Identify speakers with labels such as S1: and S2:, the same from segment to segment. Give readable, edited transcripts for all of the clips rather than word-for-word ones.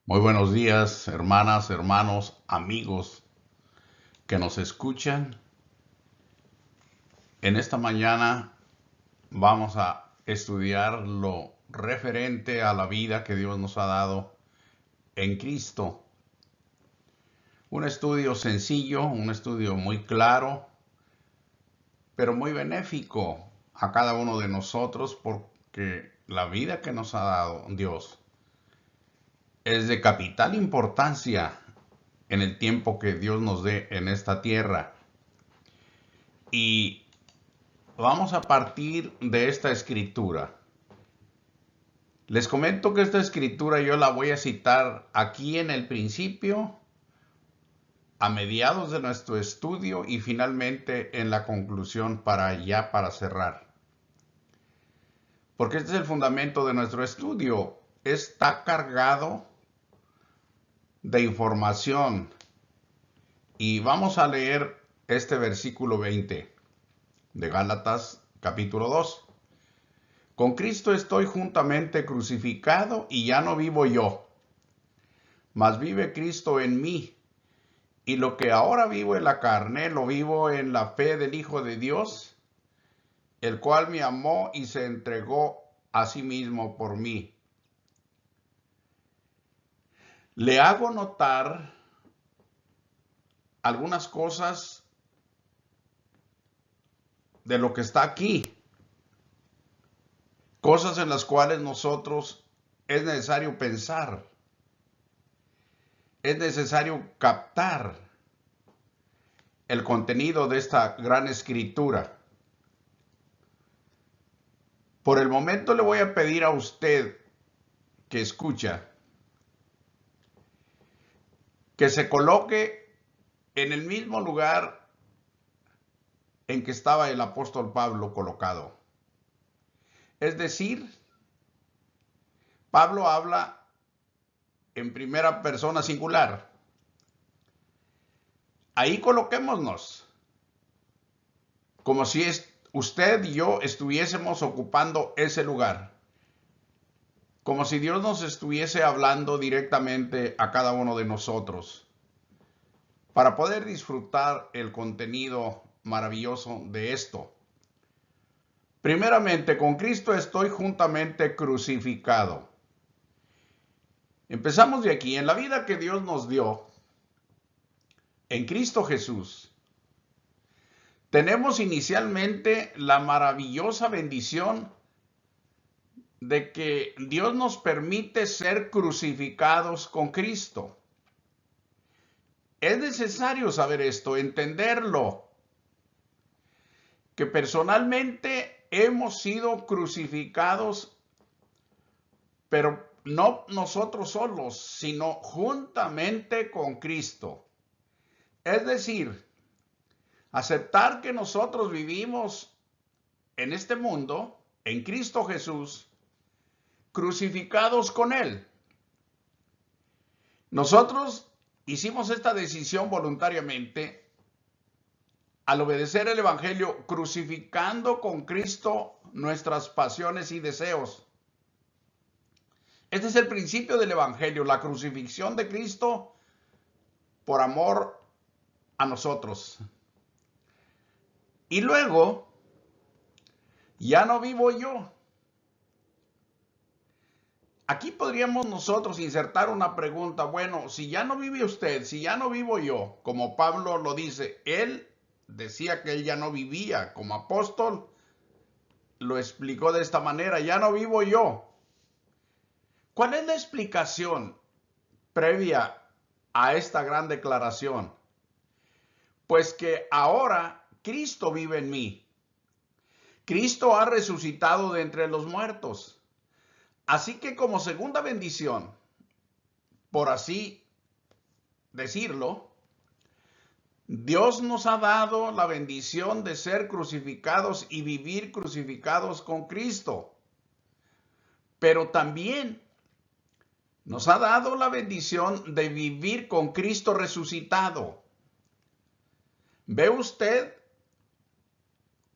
S1: Muy buenos días, hermanas, hermanos, amigos que nos escuchan. En esta mañana vamos a estudiar lo referente a la vida que Dios nos ha dado en Cristo. Un estudio sencillo, un estudio muy claro, pero muy benéfico a cada uno de nosotros porque la vida que nos ha dado Dios es de capital importancia en el tiempo que Dios nos dé en esta tierra. Y vamos a partir de esta escritura. Les comento que esta escritura yo la voy a citar aquí en el principio, a mediados de nuestro estudio y finalmente en la conclusión para cerrar. Porque este es el fundamento de nuestro estudio. Está cargado de información. Y vamos a leer este versículo 20 de Gálatas capítulo 2. Con Cristo estoy juntamente crucificado y ya no vivo yo, mas vive Cristo en mí. Y lo que ahora vivo en la carne, lo vivo en la fe del Hijo de Dios, el cual me amó y se entregó a sí mismo por mí. Le hago notar algunas cosas de lo que está aquí, cosas en las cuales nosotros es necesario pensar, es necesario captar el contenido de esta gran escritura. Por el momento le voy a pedir a usted que escucha que se coloque en el mismo lugar en que estaba el apóstol Pablo colocado. Es decir, Pablo habla en primera persona singular. Ahí coloquémonos, como si usted y yo estuviésemos ocupando ese lugar. Como si Dios nos estuviese hablando directamente a cada uno de nosotros, para poder disfrutar el contenido maravilloso de esto. Primeramente, con Cristo estoy juntamente crucificado. Empezamos de aquí. En la vida que Dios nos dio, en Cristo Jesús, tenemos inicialmente la maravillosa bendición de que Dios nos permite ser crucificados con Cristo. Es necesario saber esto, entenderlo, que personalmente hemos sido crucificados, pero no nosotros solos, sino juntamente con Cristo. Es decir, aceptar que nosotros vivimos en este mundo, en Cristo Jesús, crucificados con Él. Nosotros hicimos esta decisión voluntariamente al obedecer el Evangelio, crucificando con Cristo nuestras pasiones y deseos. Este es el principio del Evangelio, la crucifixión de Cristo por amor a nosotros. Y luego, ya no vivo yo. Aquí podríamos nosotros insertar una pregunta. Bueno, si ya no vive usted, si ya no vivo yo, como Pablo lo dice, él decía que él ya no vivía. Como apóstol lo explicó de esta manera, ya no vivo yo. ¿Cuál es la explicación previa a esta gran declaración? Pues que ahora Cristo vive en mí. Cristo ha resucitado de entre los muertos. Así que como segunda bendición, por así decirlo, Dios nos ha dado la bendición de ser crucificados y vivir crucificados con Cristo. Pero también nos ha dado la bendición de vivir con Cristo resucitado. ¿Ve usted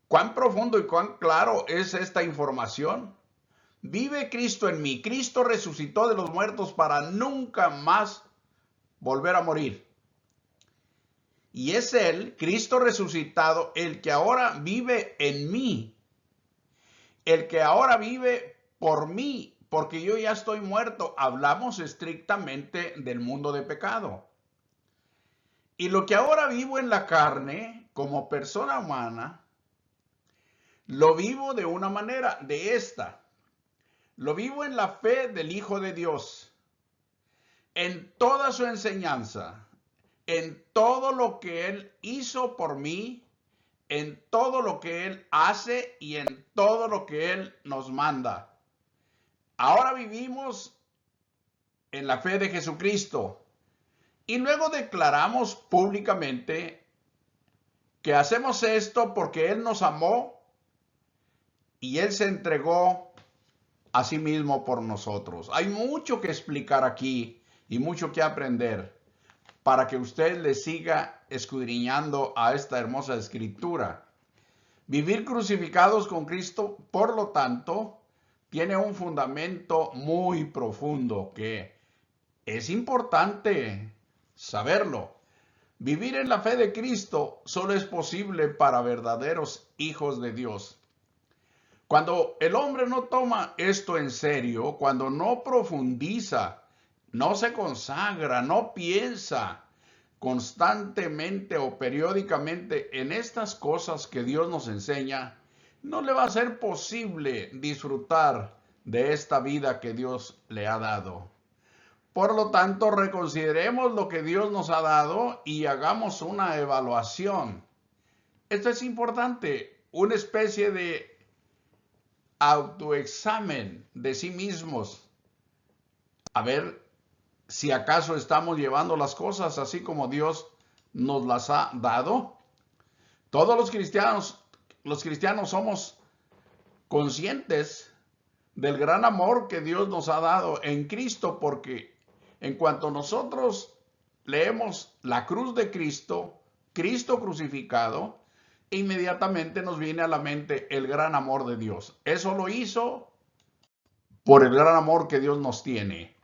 S1: cuán profundo y cuán claro es esta información? Vive Cristo en mí. Cristo resucitó de los muertos para nunca más volver a morir. Y es Él, Cristo resucitado, el que ahora vive en mí. El que ahora vive por mí, porque yo ya estoy muerto. Hablamos estrictamente del mundo de pecado. Y lo que ahora vivo en la carne, como persona humana, lo vivo de una manera, de esta. Lo vivo en la fe del Hijo de Dios, en toda su enseñanza, en todo lo que Él hizo por mí, en todo lo que Él hace y en todo lo que Él nos manda. Ahora vivimos en la fe de Jesucristo y luego declaramos públicamente que hacemos esto porque Él nos amó y Él se entregó a sí mismo por nosotros. Hay mucho que explicar aquí y mucho que aprender para que usted le siga escudriñando a esta hermosa escritura. Vivir crucificados con Cristo, por lo tanto, tiene un fundamento muy profundo que es importante saberlo. Vivir en la fe de Cristo solo es posible para verdaderos hijos de Dios. Cuando el hombre no toma esto en serio, cuando no profundiza, no se consagra, no piensa constantemente o periódicamente en estas cosas que Dios nos enseña, no le va a ser posible disfrutar de esta vida que Dios le ha dado. Por lo tanto, reconsideremos lo que Dios nos ha dado y hagamos una evaluación. Esto es importante, una especie de autoexamen de sí mismos, a ver si acaso estamos llevando las cosas así como Dios nos las ha dado. Todos los cristianos somos conscientes del gran amor que Dios nos ha dado en Cristo, porque en cuanto nosotros leemos la cruz de Cristo, Cristo crucificado, inmediatamente nos viene a la mente el gran amor de Dios. Eso lo hizo por el gran amor que Dios nos tiene.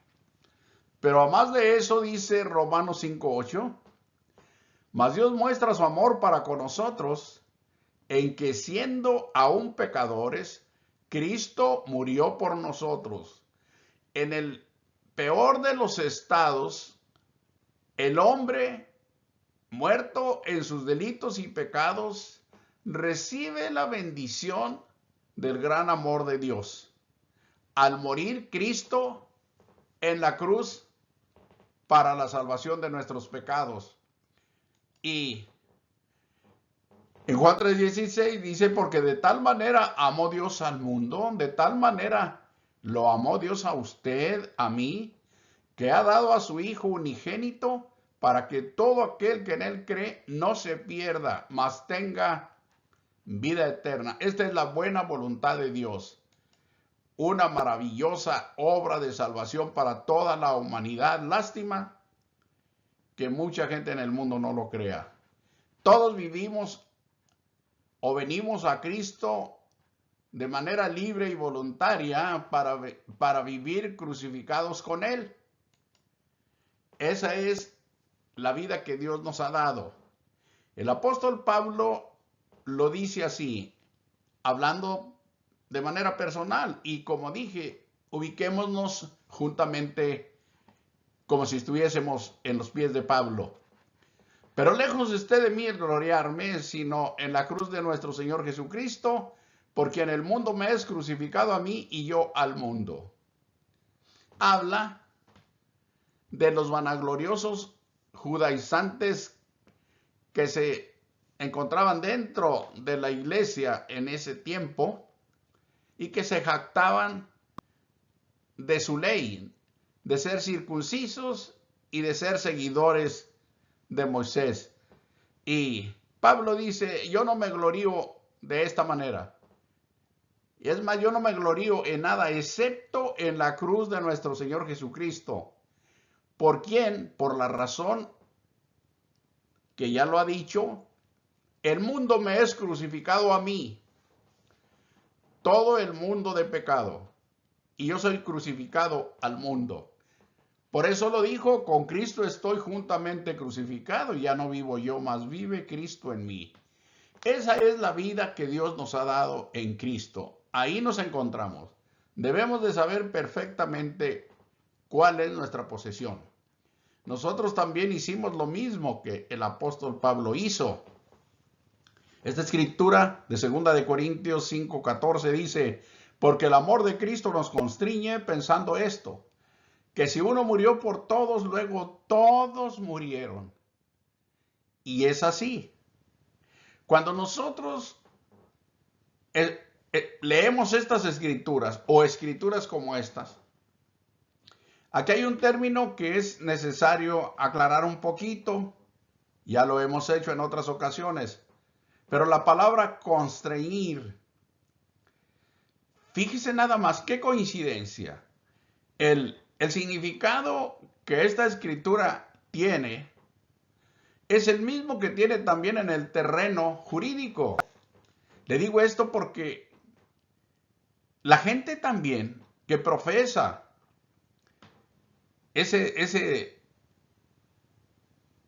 S1: Pero además de eso dice Romanos 5:8, mas Dios muestra su amor para con nosotros en que siendo aún pecadores, Cristo murió por nosotros. En el peor de los estados, el hombre muerto en sus delitos y pecados recibe la bendición del gran amor de Dios. Al morir Cristo en la cruz para la salvación de nuestros pecados. Y en Juan 3:16 dice, porque de tal manera amó Dios al mundo, de tal manera lo amó Dios a usted, a mí, que ha dado a su Hijo unigénito para que todo aquel que en Él cree no se pierda, mas tenga vida eterna. Esta es la buena voluntad de Dios. Una maravillosa obra de salvación para toda la humanidad. Lástima que mucha gente en el mundo no lo crea. Todos vivimos o venimos a Cristo de manera libre y voluntaria para vivir crucificados con Él. Esa es la vida que Dios nos ha dado. El apóstol Pablo lo dice así, hablando de manera personal, y como dije, ubiquémonos juntamente como si estuviésemos en los pies de Pablo. Pero lejos esté de mí el gloriarme, sino en la cruz de nuestro Señor Jesucristo, porque en el mundo me es crucificado a mí y yo al mundo. Habla de los vanagloriosos judaizantes que se encontraban dentro de la iglesia en ese tiempo y que se jactaban de su ley, de ser circuncisos y de ser seguidores de Moisés. Y Pablo dice, yo no me glorío de esta manera. Y es más, yo no me glorío en nada excepto en la cruz de nuestro Señor Jesucristo. ¿Por quién? Por la razón que ya lo ha dicho, el mundo me es crucificado a mí, todo el mundo de pecado. y yo soy crucificado al mundo. Por eso lo dijo, con Cristo estoy juntamente crucificado, ya no vivo yo, mas vive Cristo en mí. Esa es la vida que Dios nos ha dado en Cristo. Ahí nos encontramos. Debemos de saber perfectamente cuál es nuestra posesión. Nosotros también hicimos lo mismo que el apóstol Pablo hizo. Esta escritura de 2 de Corintios 5:14 dice, porque el amor de Cristo nos constriñe pensando esto, que si uno murió por todos, luego todos murieron. Y es así. Cuando nosotros leemos estas escrituras o escrituras como estas, aquí hay un término que es necesario aclarar un poquito. Ya lo hemos hecho en otras ocasiones. Pero la palabra constreñir, fíjese nada más, qué coincidencia. El significado que esta escritura tiene es el mismo que tiene también en el terreno jurídico. Le digo esto porque la gente también que profesa en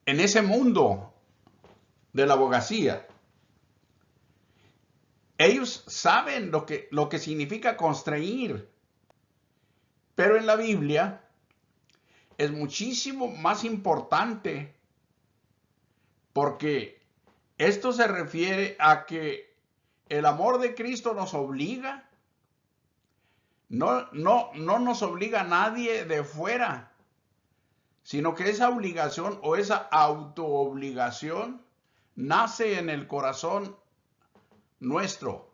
S1: ese mundo de la abogacía, ellos saben lo que significa constreñir. Pero en la Biblia es muchísimo más importante porque esto se refiere a que el amor de Cristo nos obliga. No nos obliga a nadie de fuera, sino que esa obligación o esa autoobligación nace en el corazón nuestro.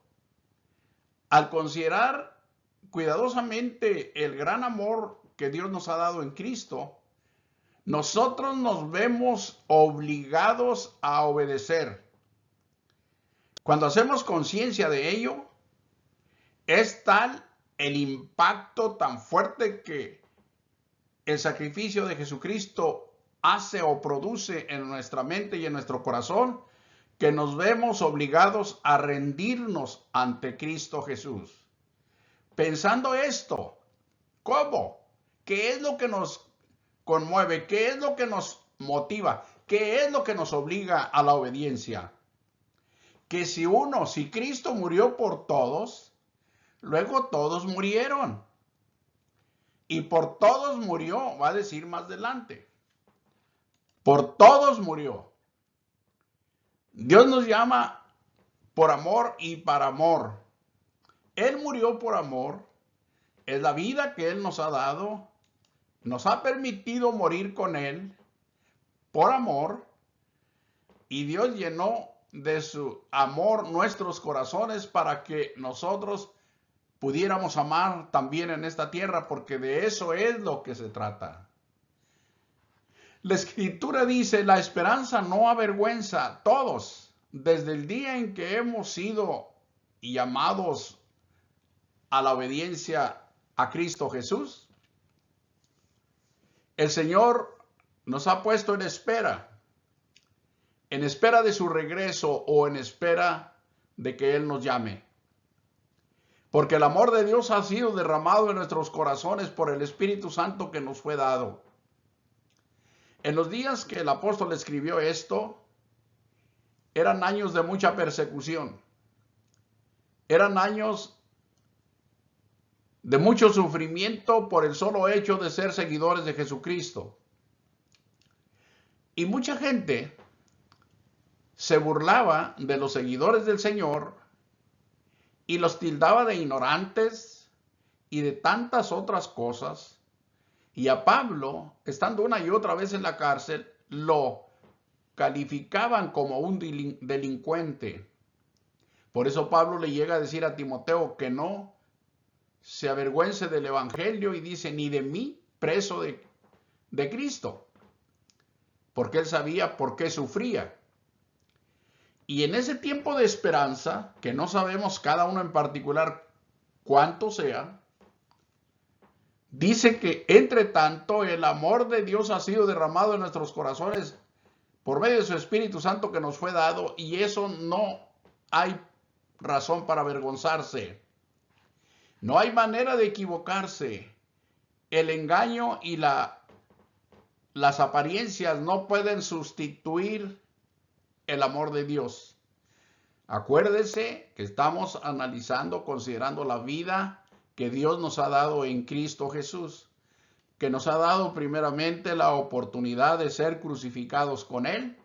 S1: Al considerar cuidadosamente el gran amor que Dios nos ha dado en Cristo, nosotros nos vemos obligados a obedecer. Cuando hacemos conciencia de ello, es tal el impacto tan fuerte que el sacrificio de Jesucristo hace o produce en nuestra mente y en nuestro corazón, que nos vemos obligados a rendirnos ante Cristo Jesús. Pensando esto, ¿cómo? ¿Qué es lo que nos conmueve? ¿Qué es lo que nos motiva? ¿Qué es lo que nos obliga a la obediencia? Que si Cristo murió por todos, luego todos murieron. Y por todos murió, va a decir más adelante. Por todos murió. Dios nos llama por amor y para amor. Él murió por amor. Es la vida que Él nos ha dado. Nos ha permitido morir con Él por amor. Y Dios llenó de su amor nuestros corazones para que nosotros pudiéramos amar también en esta tierra, porque de eso es lo que se trata. La Escritura dice, la esperanza no avergüenza. Todos, desde el día en que hemos sido llamados a la obediencia a Cristo Jesús, el Señor nos ha puesto en espera de su regreso o en espera de que Él nos llame. Porque el amor de Dios ha sido derramado en nuestros corazones por el Espíritu Santo que nos fue dado. En los días que el apóstol escribió esto, eran años de mucha persecución. Eran años de mucho sufrimiento por el solo hecho de ser seguidores de Jesucristo. Y mucha gente se burlaba de los seguidores del Señor y los tildaba de ignorantes y de tantas otras cosas. Y a Pablo, estando una y otra vez en la cárcel, lo calificaban como un delincuente. Por eso Pablo le llega a decir a Timoteo que no se avergüence del evangelio y dice, ni de mí, preso de Cristo. Porque él sabía por qué sufría. Y en ese tiempo de esperanza, que no sabemos cada uno en particular cuánto sea, dice que entre tanto el amor de Dios ha sido derramado en nuestros corazones por medio de su Espíritu Santo que nos fue dado, y eso no hay razón para avergonzarse. No hay manera de equivocarse. El engaño y las apariencias no pueden sustituir el amor de Dios. Acuérdese que estamos analizando, considerando la vida que Dios nos ha dado en Cristo Jesús, que nos ha dado primeramente la oportunidad de ser crucificados con Él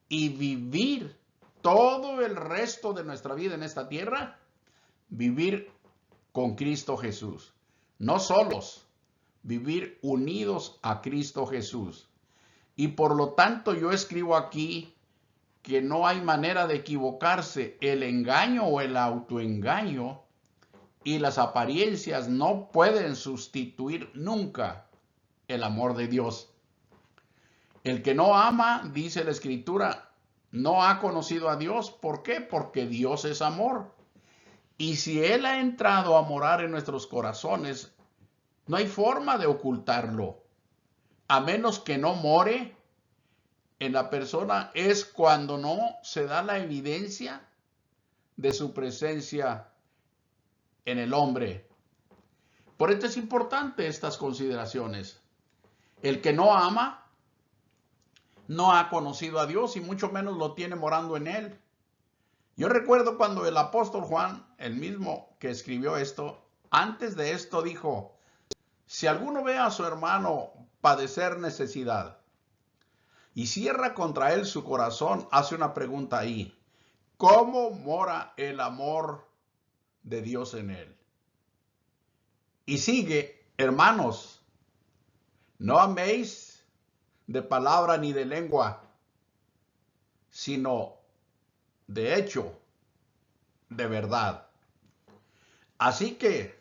S1: y vivir todo el resto de nuestra vida en esta tierra, vivir con Cristo Jesús. No solos, vivir unidos a Cristo Jesús. Y por lo tanto yo escribo aquí que no hay manera de equivocarse. El engaño o el autoengaño y las apariencias no pueden sustituir nunca el amor de Dios. El que no ama, dice la Escritura, no ha conocido a Dios. ¿Por qué? Porque Dios es amor. Y si Él ha entrado a morar en nuestros corazones, no hay forma de ocultarlo. A menos que no more en la persona, es cuando no se da la evidencia de su presencia en el hombre. Por esto es importante estas consideraciones. El que no ama no ha conocido a Dios y mucho menos lo tiene morando en él. Yo recuerdo cuando el apóstol Juan, el mismo que escribió esto, antes de esto dijo: si alguno ve a su hermano padecer necesidad y cierra contra él su corazón, hace una pregunta ahí: ¿cómo mora el amor de Dios en él? Y sigue: hermanos, no améis de palabra ni de lengua, sino de hecho, de verdad. Así que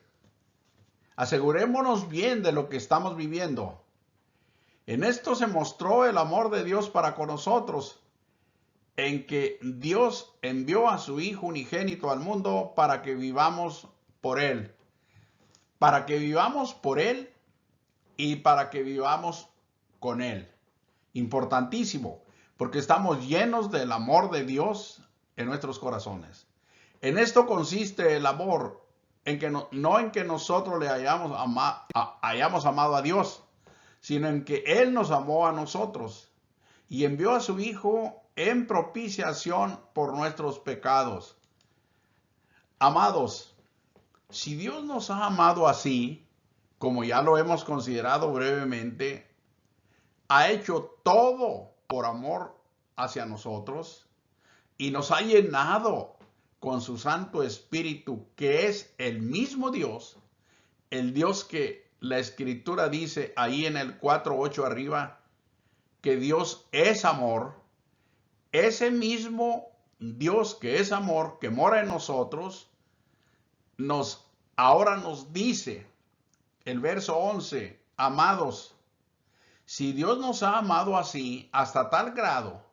S1: asegurémonos bien de lo que estamos viviendo. En esto se mostró el amor de Dios para con nosotros, en que Dios envió a su Hijo unigénito al mundo para que vivamos por Él. Para que vivamos por Él y para que vivamos con Él. Importantísimo, porque estamos llenos del amor de Dios en nuestros corazones. En esto consiste el amor, en que no en que nosotros le hayamos amado a Dios, sino en que Él nos amó a nosotros y envió a su Hijo en propiciación por nuestros pecados. Amados, si Dios nos ha amado así, como ya lo hemos considerado brevemente, ha hecho todo por amor hacia nosotros y nos ha llenado con su Santo Espíritu, que es el mismo Dios, el Dios que la Escritura dice ahí en el 4:8 arriba, que Dios es amor. Ese mismo Dios que es amor, que mora en nosotros, ahora nos dice, el verso 11, amados, si Dios nos ha amado así, hasta tal grado,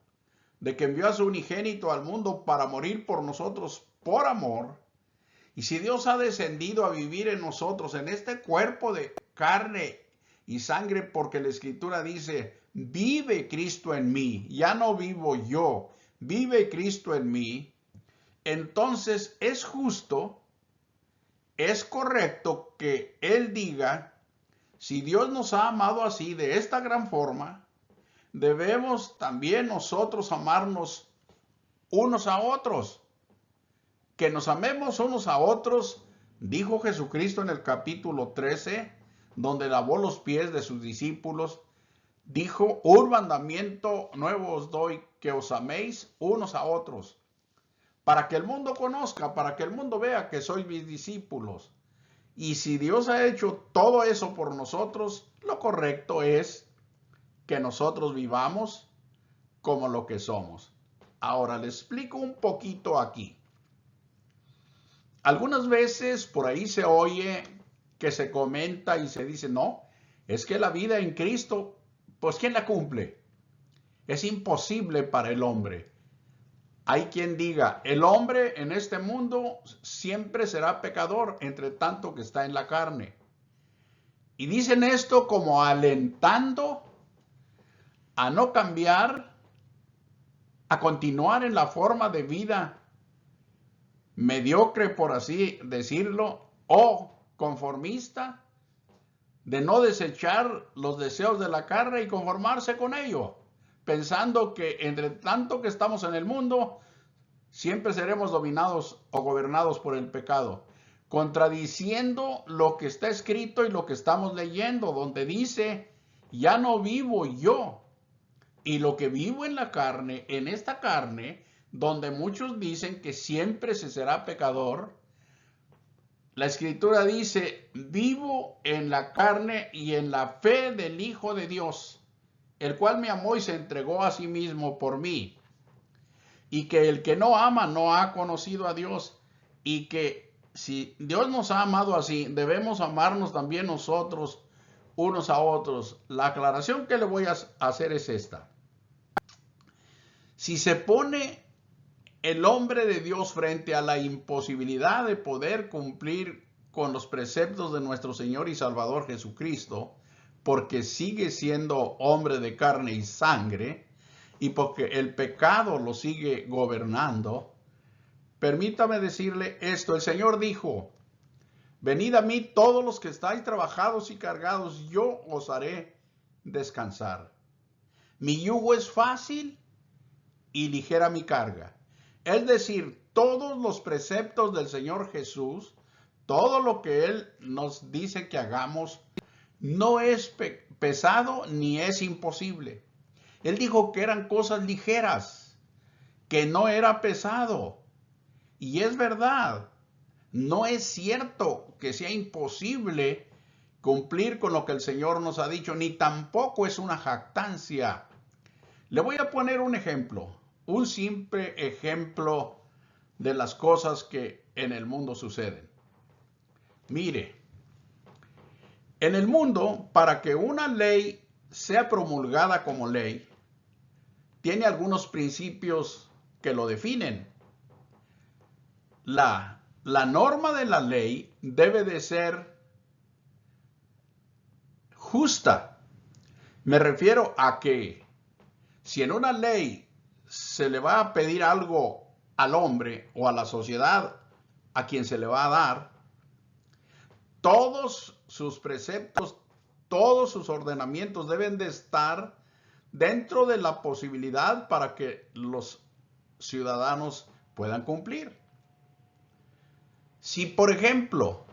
S1: de que envió a su unigénito al mundo para morir por nosotros por amor, y si Dios ha descendido a vivir en nosotros, en este cuerpo de carne y sangre, porque la Escritura dice, vive Cristo en mí, ya no vivo yo, vive Cristo en mí, entonces es justo, es correcto que Él diga: si Dios nos ha amado así, de esta gran forma, debemos también nosotros amarnos unos a otros. Que nos amemos unos a otros, dijo Jesucristo en el capítulo 13, donde lavó los pies de sus discípulos. Dijo: un mandamiento nuevo os doy, que os améis unos a otros. Para que el mundo conozca, para que el mundo vea que sois mis discípulos. Y si Dios ha hecho todo eso por nosotros, lo correcto es que nosotros vivamos como lo que somos. Ahora le explico un poquito aquí. Algunas veces por ahí se oye que se comenta y se dice: no, es que la vida en Cristo, pues ¿quién la cumple? Es imposible para el hombre. Hay quien diga: el hombre en este mundo siempre será pecador, entre tanto que está en la carne. Y dicen esto como alentando a no cambiar, a continuar en la forma de vida mediocre, por así decirlo, o conformista, de no desechar los deseos de la carne y conformarse con ello, pensando que entre tanto que estamos en el mundo, siempre seremos dominados o gobernados por el pecado, contradiciendo lo que está escrito y lo que estamos leyendo, donde dice, ya no vivo yo, y lo que vivo en la carne, en esta carne, donde muchos dicen que siempre se será pecador, la Escritura dice, vivo en la carne y en la fe del Hijo de Dios, el cual me amó y se entregó a sí mismo por mí. Y que el que no ama no ha conocido a Dios. Y que si Dios nos ha amado así, debemos amarnos también nosotros unos a otros. La aclaración que le voy a hacer es esta. Si se pone el hombre de Dios frente a la imposibilidad de poder cumplir con los preceptos de nuestro Señor y Salvador Jesucristo, porque sigue siendo hombre de carne y sangre, y porque el pecado lo sigue gobernando, permítame decirle esto, el Señor dijo, venid a mí todos los que estáis trabajados y cargados, yo os haré descansar. Mi yugo es fácil y ligera mi carga. Es decir, todos los preceptos del Señor Jesús, todo lo que Él nos dice que hagamos, no es pesado ni es imposible. Él dijo que eran cosas ligeras, que no era pesado. Y es verdad, no es cierto que sea imposible cumplir con lo que el Señor nos ha dicho, ni tampoco es una jactancia. Le voy a poner un ejemplo, un simple ejemplo de las cosas que en el mundo suceden. Mire, en el mundo, para que una ley sea promulgada como ley, tiene algunos principios que lo definen. La norma de la ley debe de ser justa. Me refiero a que si en una ley se le va a pedir algo al hombre o a la sociedad a quien se le va a dar, todos sus preceptos, todos sus ordenamientos deben de estar dentro de la posibilidad para que los ciudadanos puedan cumplir. Si, por ejemplo,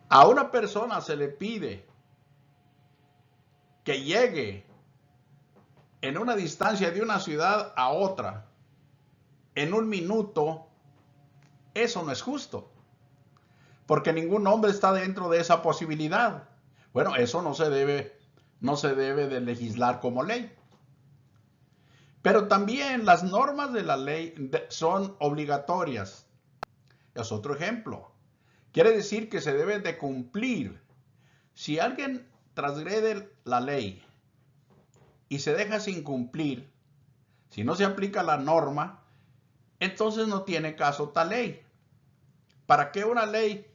S1: a una persona se le pide que llegue en una distancia de una ciudad a otra en un minuto, eso no es justo, porque ningún hombre está dentro de esa posibilidad. Bueno, eso no se debe de legislar como ley. Pero también las normas de la ley son obligatorias. Es otro ejemplo. Quiere decir que se debe de cumplir. Si alguien transgrede la ley y se deja sin cumplir, si no se aplica la norma, entonces no tiene caso tal ley. ¿Para qué una ley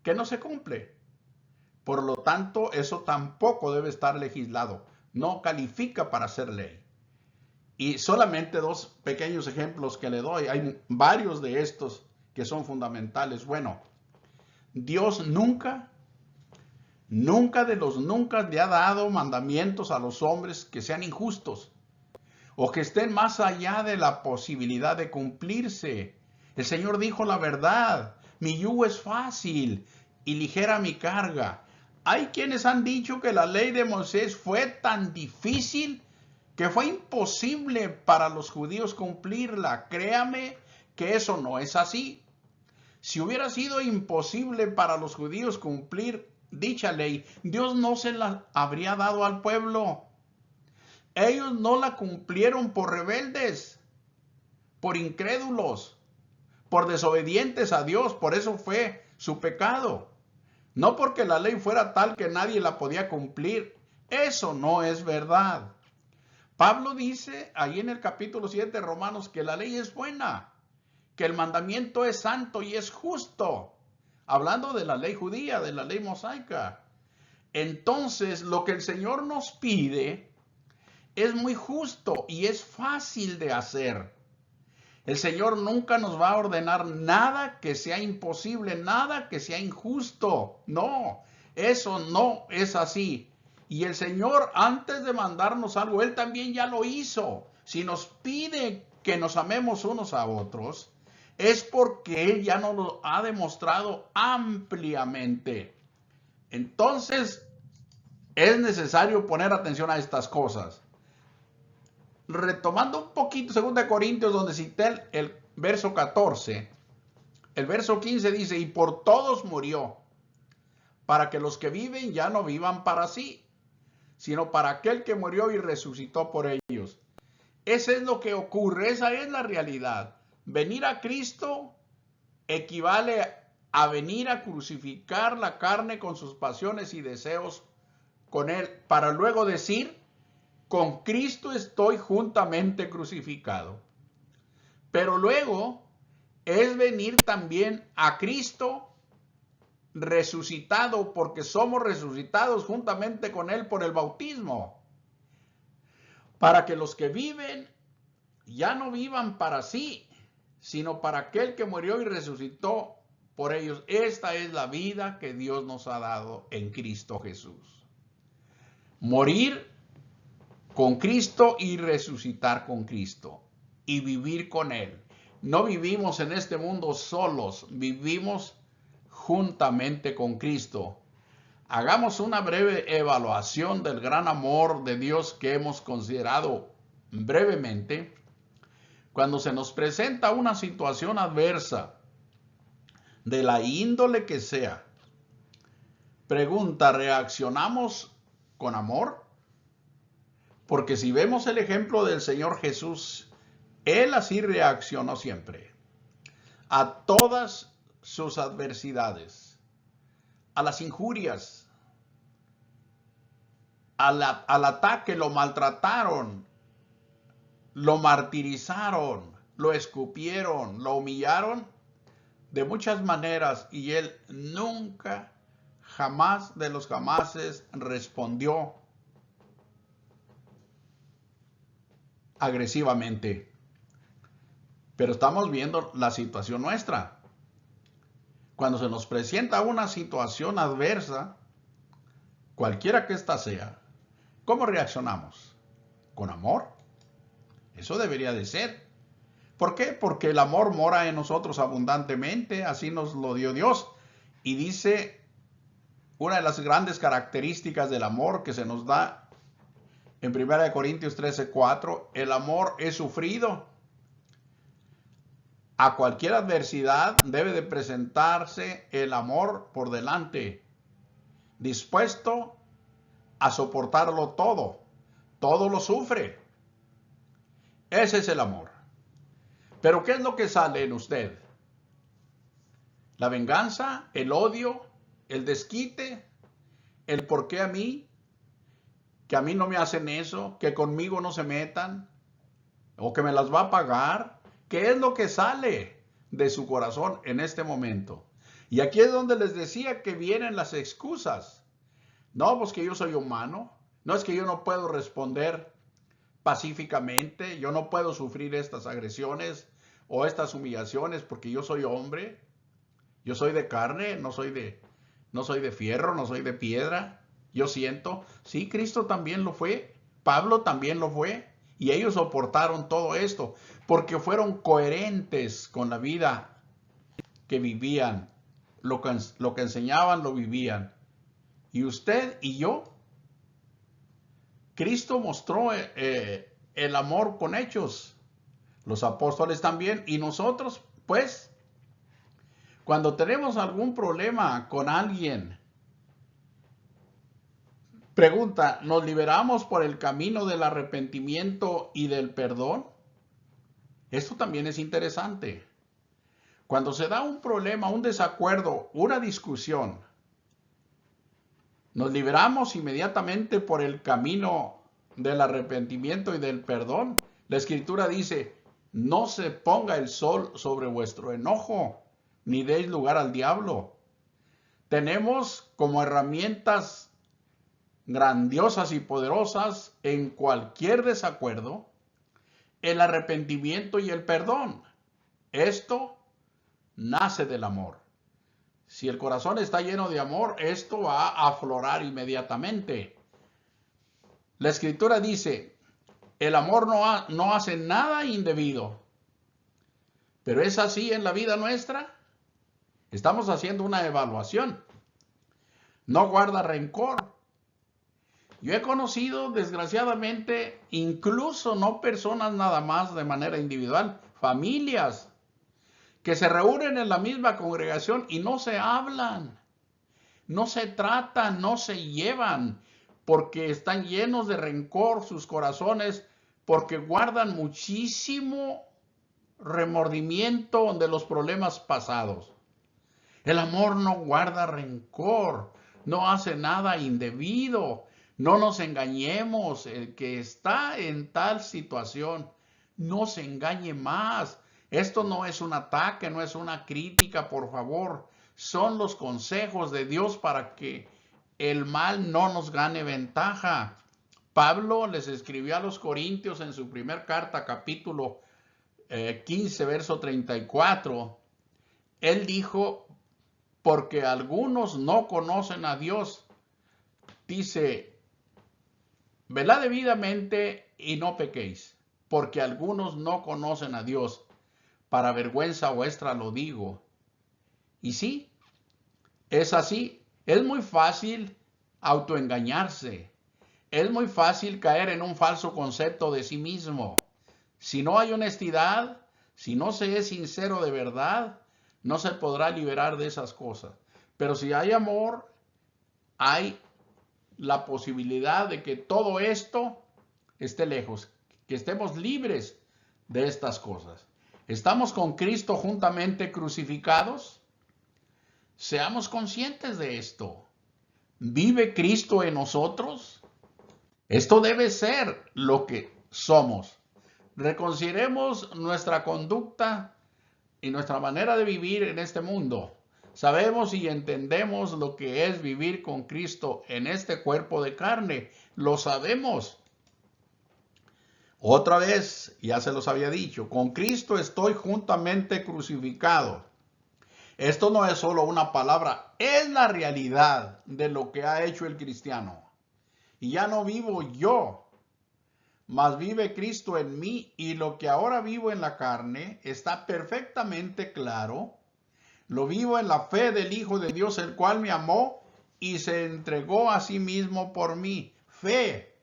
S1: que no se cumple? Por lo tanto, eso tampoco debe estar legislado. No califica para ser ley. Y solamente dos pequeños ejemplos que le doy. Hay varios de estos que son fundamentales. Bueno, Dios nunca de los nunca le ha dado mandamientos a los hombres que sean injustos o que estén más allá de la posibilidad de cumplirse. El Señor dijo la verdad, mi yugo es fácil y ligera mi carga. Hay quienes han dicho que la ley de Moisés fue tan difícil que fue imposible para los judíos cumplirla. Créame que eso no es así. Si hubiera sido imposible para los judíos cumplir dicha ley, Dios no se la habría dado al pueblo. Ellos no la cumplieron por rebeldes, por incrédulos, por desobedientes a Dios. Por eso fue su pecado. No porque la ley fuera tal que nadie la podía cumplir. Eso no es verdad. Pablo dice ahí en el capítulo 7 de Romanos que la ley es buena, que el mandamiento es santo y es justo. Hablando de la ley judía, de la ley mosaica. Entonces, lo que el Señor nos pide es muy justo y es fácil de hacer. El Señor nunca nos va a ordenar nada que sea imposible, nada que sea injusto. No, eso no es así. Y el Señor, antes de mandarnos algo, Él también ya lo hizo. Si nos pide que nos amemos unos a otros, es porque Él ya nos lo ha demostrado ampliamente. Entonces, es necesario poner atención a estas cosas. Retomando un poquito 2 Corintios, donde cité el verso 14, el verso 15 dice, y por todos murió, para que los que viven ya no vivan para sí, sino para aquel que murió y resucitó por ellos. Eso es lo que ocurre, esa es la realidad. Venir a Cristo equivale a venir a crucificar la carne con sus pasiones y deseos con Él, para luego decir, con Cristo estoy juntamente crucificado. Pero luego es venir también a Cristo resucitado, porque somos resucitados juntamente con Él por el bautismo. Para que los que viven ya no vivan para sí, sino para aquel que murió y resucitó por ellos. Esta es la vida que Dios nos ha dado en Cristo Jesús. Morir con Cristo y resucitar con Cristo y vivir con Él. No vivimos en este mundo solos, vivimos juntamente con Cristo. Hagamos una breve evaluación del gran amor de Dios que hemos considerado brevemente. Cuando se nos presenta una situación adversa, de la índole que sea, pregunta, ¿reaccionamos con amor? Porque si vemos el ejemplo del Señor Jesús, Él así reaccionó siempre a todas sus adversidades, a las injurias, al ataque, lo maltrataron, lo martirizaron, lo escupieron, lo humillaron de muchas maneras y Él nunca, jamás de los jamases respondió agresivamente. Pero estamos viendo la situación nuestra. Cuando se nos presenta una situación adversa, cualquiera que ésta sea, ¿cómo reaccionamos? ¿Con amor? Eso debería de ser. ¿Por qué? Porque el amor mora en nosotros abundantemente, así nos lo dio Dios. Y dice, una de las grandes características del amor que se nos da en 1 Corintios 13:4, el amor es sufrido. A cualquier adversidad debe de presentarse el amor por delante, dispuesto a soportarlo todo. Todo lo sufre. Ese es el amor. Pero ¿qué es lo que sale en usted? La venganza, el odio, el desquite, el por qué a mí, que a mí no me hacen eso, que conmigo no se metan, o que me las va a pagar. ¿Qué es lo que sale de su corazón en este momento? Y aquí es donde les decía que vienen las excusas. No, pues que yo soy humano. No es que yo no puedo responder pacíficamente. Yo no puedo sufrir estas agresiones o estas humillaciones porque yo soy hombre. Yo soy de carne, no soy de fierro, no soy de piedra. Yo siento. Sí, Cristo también lo fue. Pablo también lo fue. Y ellos soportaron todo esto porque fueron coherentes con la vida que vivían. Lo que enseñaban lo vivían. Y usted y yo, Cristo mostró el amor con hechos. Los apóstoles también. Y nosotros, pues, cuando tenemos algún problema con alguien, pregunta, ¿nos liberamos por el camino del arrepentimiento y del perdón? Esto también es interesante. Cuando se da un problema, un desacuerdo, una discusión, ¿nos liberamos inmediatamente por el camino del arrepentimiento y del perdón? La Escritura dice, no se ponga el sol sobre vuestro enojo, ni deis lugar al diablo. Tenemos como herramientas grandiosas y poderosas en cualquier desacuerdo el arrepentimiento y el perdón. Esto nace del amor. Si el corazón está lleno de amor, esto va a aflorar inmediatamente. La Escritura dice, el amor no hace nada indebido. Pero es así en la vida nuestra. Estamos haciendo una evaluación. No guarda rencor. Yo he conocido, desgraciadamente, incluso no personas nada más de manera individual, familias que se reúnen en la misma congregación y no se hablan, no se tratan, no se llevan, porque están llenos de rencor sus corazones, porque guardan muchísimo remordimiento de los problemas pasados. El amor no guarda rencor, no hace nada indebido. No nos engañemos, el que está en tal situación, no se engañe más. Esto no es un ataque, no es una crítica, por favor. Son los consejos de Dios para que el mal no nos gane ventaja. Pablo les escribió a los Corintios en su primer carta, capítulo 15, verso 34. Él dijo, porque algunos no conocen a Dios. Dice, velad debidamente y no pequéis, porque algunos no conocen a Dios. Para vergüenza vuestra lo digo. Y sí, es así. Es muy fácil autoengañarse. Es muy fácil caer en un falso concepto de sí mismo. Si no hay honestidad, si no se es sincero de verdad, no se podrá liberar de esas cosas. Pero si hay amor, hay la posibilidad de que todo esto esté lejos, que estemos libres de estas cosas. ¿Estamos con Cristo juntamente crucificados? Seamos conscientes de esto. ¿Vive Cristo en nosotros? Esto debe ser lo que somos. Reconsideremos nuestra conducta y nuestra manera de vivir en este mundo. Sabemos y entendemos lo que es vivir con Cristo en este cuerpo de carne. Lo sabemos. Otra vez, ya se los había dicho, con Cristo estoy juntamente crucificado. Esto no es solo una palabra, es la realidad de lo que ha hecho el cristiano. Y ya no vivo yo, mas vive Cristo en mí, y lo que ahora vivo en la carne está perfectamente claro. Lo vivo en la fe del Hijo de Dios, el cual me amó y se entregó a sí mismo por mí. Fe.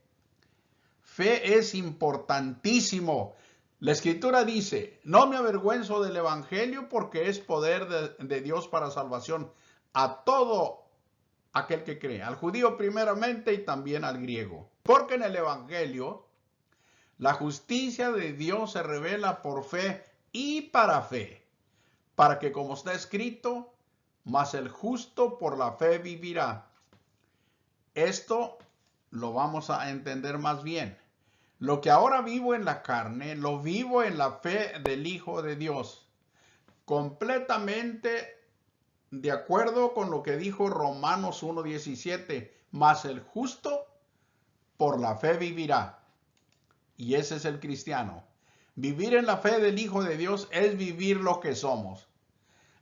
S1: Fe es importantísimo. La Escritura dice, no me avergüenzo del Evangelio porque es poder de Dios para salvación a todo aquel que cree, al judío primeramente y también al griego. Porque en el Evangelio la justicia de Dios se revela por fe y para fe, para que como está escrito, mas el justo por la fe vivirá. Esto lo vamos a entender más bien. Lo que ahora vivo en la carne, lo vivo en la fe del Hijo de Dios, completamente de acuerdo con lo que dijo Romanos 1:17, mas el justo por la fe vivirá. Y ese es el cristiano. Vivir en la fe del Hijo de Dios es vivir lo que somos.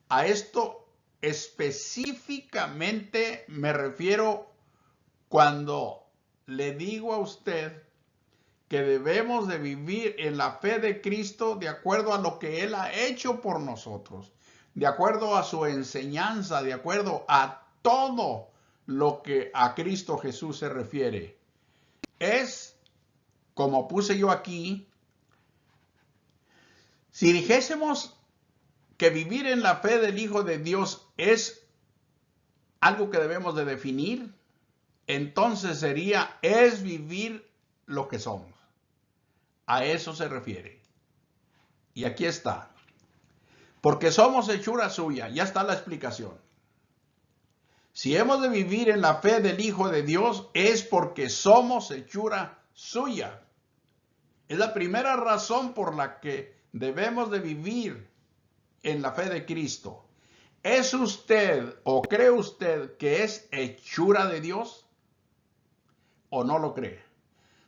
S1: A esto específicamente me refiero cuando le digo a usted que debemos de vivir en la fe de Cristo de acuerdo a lo que Él ha hecho por nosotros, de acuerdo a su enseñanza, de acuerdo a todo lo que a Cristo Jesús se refiere. Es, como puse yo aquí, si dijésemos que vivir en la fe del Hijo de Dios es algo que debemos de definir, entonces sería, es vivir lo que somos. A eso se refiere. Y aquí está. Porque somos hechura suya. Ya está la explicación. Si hemos de vivir en la fe del Hijo de Dios, es porque somos hechura suya. Es la primera razón por la que debemos de vivir en la fe de Cristo. ¿Es usted o cree usted que es hechura de Dios? ¿O no lo cree?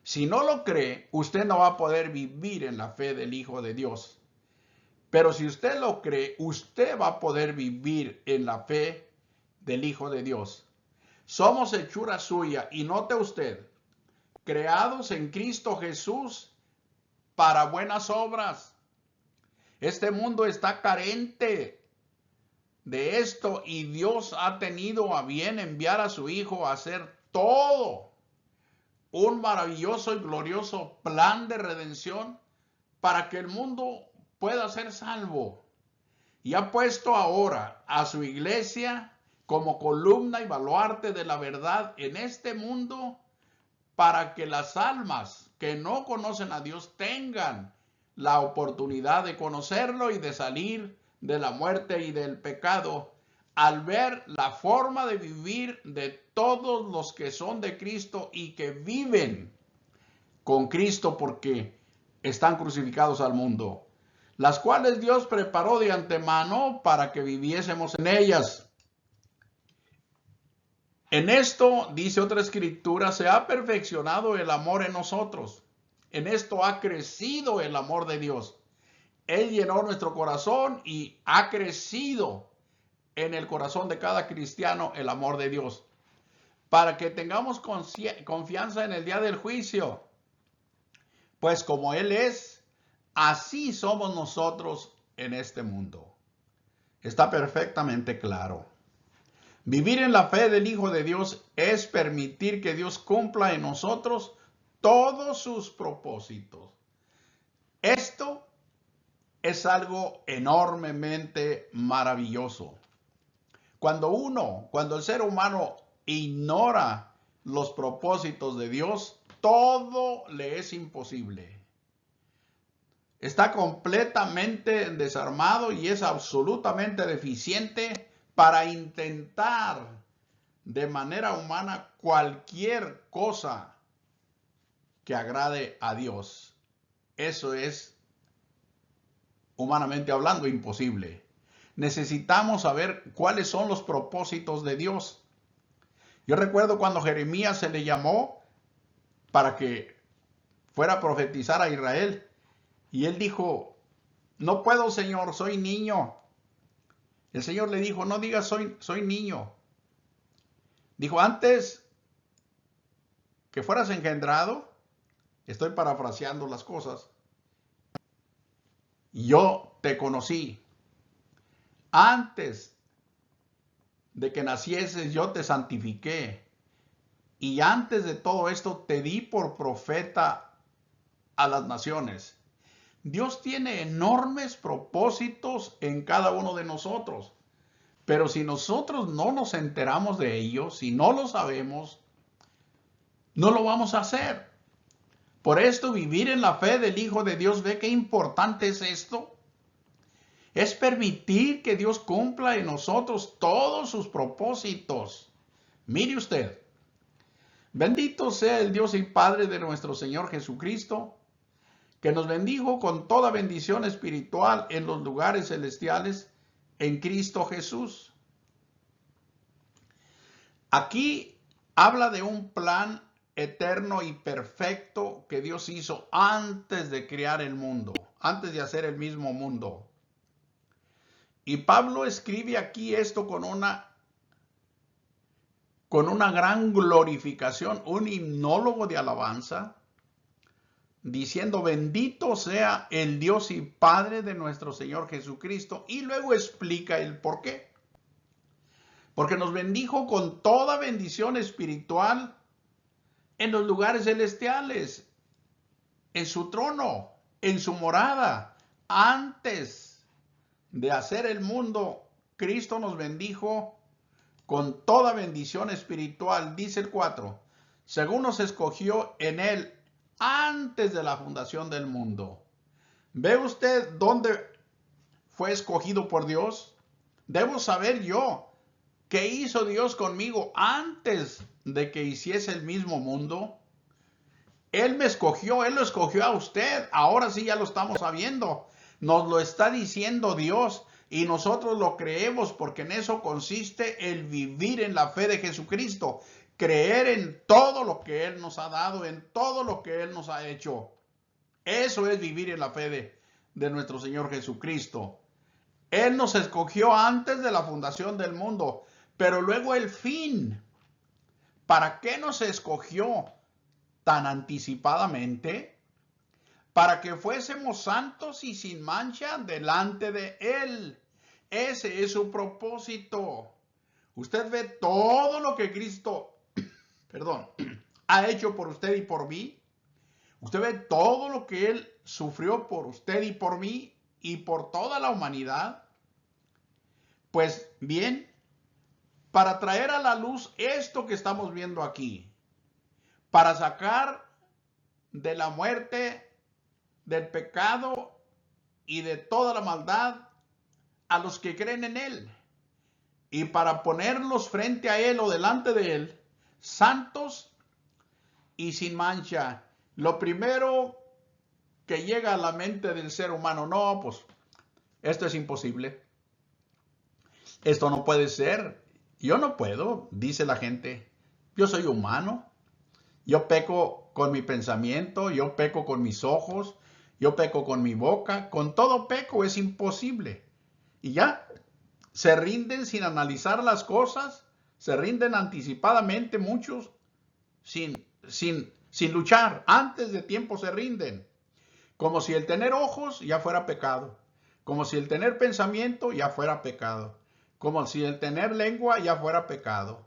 S1: Si no lo cree, usted no va a poder vivir en la fe del Hijo de Dios. Pero si usted lo cree, usted va a poder vivir en la fe del Hijo de Dios. Somos hechura suya, y note usted, creados en Cristo Jesús para buenas obras. Este mundo está carente de esto y Dios ha tenido a bien enviar a su Hijo a hacer todo un maravilloso y glorioso plan de redención para que el mundo pueda ser salvo. Y ha puesto ahora a su iglesia como columna y baluarte de la verdad en este mundo para que las almas que no conocen a Dios tengan la oportunidad de conocerlo y de salir de la muerte y del pecado al ver la forma de vivir de todos los que son de Cristo y que viven con Cristo porque están crucificados al mundo, las cuales Dios preparó de antemano para que viviésemos en ellas. En esto, dice otra escritura, se ha perfeccionado el amor en nosotros. En esto ha crecido el amor de Dios. Él llenó nuestro corazón y ha crecido en el corazón de cada cristiano el amor de Dios, para que tengamos confianza en el día del juicio. Pues como Él es, así somos nosotros en este mundo. Está perfectamente claro. Vivir en la fe del Hijo de Dios es permitir que Dios cumpla en nosotros todos sus propósitos. Esto es algo enormemente maravilloso. Cuando el ser humano ignora los propósitos de Dios, todo le es imposible. Está completamente desarmado y es absolutamente deficiente para intentar de manera humana cualquier cosa que agrade a Dios. Eso es, humanamente hablando, imposible. Necesitamos saber cuáles son los propósitos de Dios. Yo recuerdo cuando Jeremías se le llamó para que fuera a profetizar a Israel. Y él dijo, no puedo, Señor, soy niño. El Señor le dijo, no digas soy niño. Dijo, antes que fueras engendrado, estoy parafraseando las cosas, yo te conocí. Antes de que nacieses, yo te santifiqué. Y antes de todo esto, te di por profeta a las naciones. Dios tiene enormes propósitos en cada uno de nosotros. Pero si nosotros no nos enteramos de ellos, si no lo sabemos, no lo vamos a hacer. Por esto, vivir en la fe del Hijo de Dios, ¿ve qué importante es esto? Es permitir que Dios cumpla en nosotros todos sus propósitos. Mire usted, bendito sea el Dios y Padre de nuestro Señor Jesucristo, que nos bendijo con toda bendición espiritual en los lugares celestiales en Cristo Jesús. Aquí habla de un plan eterno y perfecto que Dios hizo antes de crear el mundo, antes de hacer el mismo mundo. Y Pablo escribe aquí esto con una gran glorificación, un himnólogo de alabanza, diciendo, bendito sea el Dios y Padre de nuestro Señor Jesucristo. Y luego explica el por qué. Porque nos bendijo con toda bendición espiritual en los lugares celestiales, en su trono, en su morada. Antes de hacer el mundo, Cristo nos bendijo con toda bendición espiritual, dice el 4, según nos escogió en Él antes de la fundación del mundo. ¿Ve usted dónde fue escogido por Dios? Debo saber yo qué hizo Dios conmigo antes de que hiciese el mismo mundo. Él me escogió, Él lo escogió a usted. Ahora sí ya lo estamos sabiendo. Nos lo está diciendo Dios y nosotros lo creemos porque en eso consiste el vivir en la fe de Jesucristo. Creer en todo lo que Él nos ha dado, en todo lo que Él nos ha hecho. Eso es vivir en la fe de nuestro Señor Jesucristo. Él nos escogió antes de la fundación del mundo, pero luego el fin. ¿Para qué nos escogió tan anticipadamente? Para que fuésemos santos y sin mancha delante de Él. Ese es su propósito. Usted ve todo lo que Cristo, ha hecho por usted y por mí. Usted ve todo lo que Él sufrió por usted y por mí y por toda la humanidad. Pues bien, para traer a la luz esto que estamos viendo aquí, para sacar de la muerte, del pecado y de toda la maldad a los que creen en Él, y para ponerlos frente a Él o delante de Él, santos y sin mancha. Lo primero que llega a la mente del ser humano, no, pues esto es imposible, esto no puede ser, yo no puedo, dice la gente, yo soy humano, yo peco con mi pensamiento, yo peco con mis ojos, yo peco con mi boca, con todo peco, es imposible. Y ya, se rinden sin analizar las cosas, se rinden anticipadamente muchos, sin luchar, antes de tiempo se rinden. Como si el tener ojos ya fuera pecado, como si el tener pensamiento ya fuera pecado, como si el tener lengua ya fuera pecado,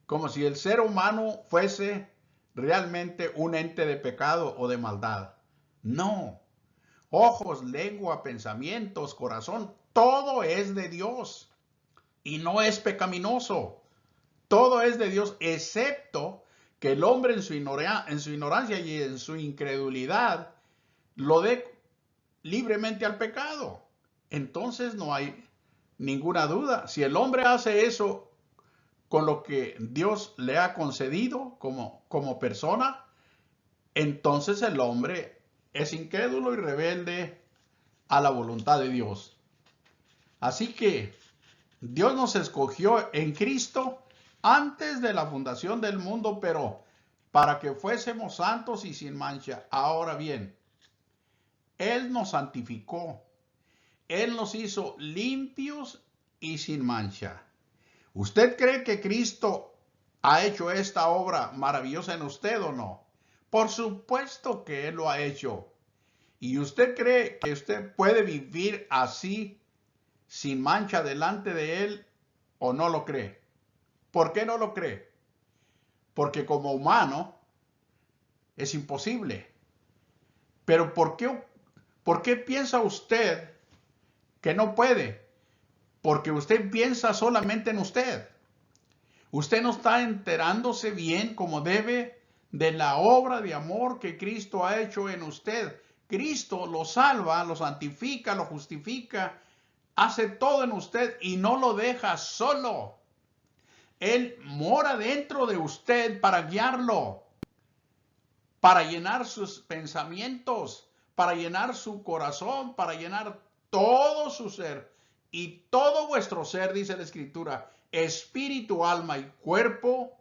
S1: como si el ser humano fuese realmente un ente de pecado o de maldad. No. Ojos, lengua, pensamientos, corazón, todo es de Dios y no es pecaminoso. Todo es de Dios, excepto que el hombre en su ignorancia y en su incredulidad lo dé libremente al pecado. Entonces no hay ninguna duda. Si el hombre hace eso con lo que Dios le ha concedido como persona, entonces el hombre es incrédulo y rebelde a la voluntad de Dios. Así que Dios nos escogió en Cristo antes de la fundación del mundo, pero para que fuésemos santos y sin mancha. Ahora bien, Él nos santificó. Él nos hizo limpios y sin mancha. ¿Usted cree que Cristo ha hecho esta obra maravillosa en usted o no? Por supuesto que Él lo ha hecho. ¿Y usted cree que usted puede vivir así, sin mancha delante de Él, o no lo cree? ¿Por qué no lo cree? Porque como humano es imposible. Pero ¿por qué piensa usted que no puede? Porque usted piensa solamente en usted. Usted no está enterándose bien como debe de la obra de amor que Cristo ha hecho en usted. Cristo lo salva, lo santifica, lo justifica, hace todo en usted y no lo deja solo. Él mora dentro de usted para guiarlo, para llenar sus pensamientos, para llenar su corazón, para llenar todo su ser. Y todo vuestro ser, dice la Escritura, espíritu, alma y cuerpo,